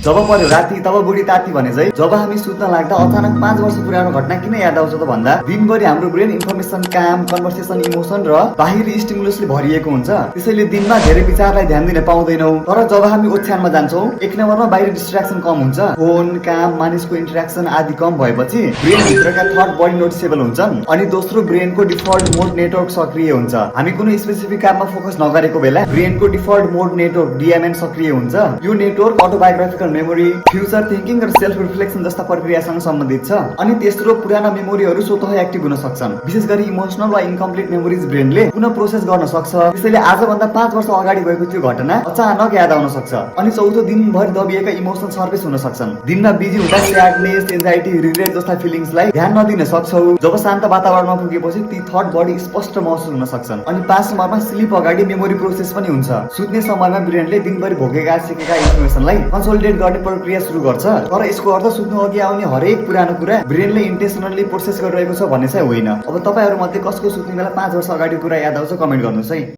जब पर्यो राति तब बुढी ताती भने चाहिँ जब हामी सुत्न लाग्दा अचानक 5 वर्ष पुरानो घटना किन याद आउँछ त भन्दा दिनभरि हाम्रो ब्रेन इन्फर्मेसन, काम, कन्भर्सेसन, इमोसन र बाहिरी स्टिमुलसले भरिएको हुन्छ। त्यसैले दिनमा धेरै विचारलाई ध्यान दिन पाउँदैनौ। तर जब हामी ओछ्यानमा जान्छौं, एक नम्बरमा बाहिरी डिस्ट्र्याक्सन कम हुन्छ, फोन, काम, मानिसको इन्टरेक्सन आदि कम भएपछि ब्रेन भित्रका थट बढी नोटिसेबल हुन्छन् अनि दोस्रो ब्रेनको डिफल्ट मोड नेटवर्क सक्रिय हुन्छ। हामी कुनै स्पेसिफिक काममा फोकस नगरेको बेला ब्रेनको डिफल्ट मोड नेटवर्क DMN सक्रिय हुन्छ। यो नेटवर्क अटोबायोग्राफिकल मेमोरी, फ्युचर थिंकिङ र सेल्फ रिफ्लेक्सन जस्ता प्रक्रियासँग सम्बन्धित छ अनि तेस्रो पुराना मेमोरीहरू स्वतः एक्टिभ हुन सक्छन्। विशेष गरी इमोसनल वा इन्कम्प्लिट मेमोरिज ब्रेनले पुनः प्रोसेस गर्न सक्छ। त्यसैले आजभन्दा 5 वर्ष अगाडि भएको त्यो घटना अचानक याद आउन सक्छ अनि चौथो दिनभर दबिएका इमोसन सर्फेस हुन सक्छन्। दिनमा बिजी हुँदा स्याडनेस, एन्जाइटी, रिग्रेट जस्ता फिलिङ्सलाई ध्यान नदिन सक्छौ। जब शान्त वातावरणमा पुगेपछि ती थट बढी स्पष्ट महसुस हुन सक्छन् अनि 5 नम्बरमा स्लिप अगाडि मेमोरी प्रोसेस पनि हुन्छ। सुत्ने समयमा ब्रेनले दिनभरि भोगेका सिकेका इन्फर्मेसनलाई कन्सोलिडेट गर्ने प्रक्रिया सुरु गर्छ। तर यसको अर्थ सुत्नु अघि आउने हरेक पुरानो कुरा ब्रेनले इन्टेन्सनली प्रोसेस गरिरहेको छ भन्ने चाहिँ होइन। अब तपाईहरु मध्ये कसको सुत्ने बेला 5 वर्ष अगाडि कुरा याद आउँछ कमेन्ट गर्नुस् है।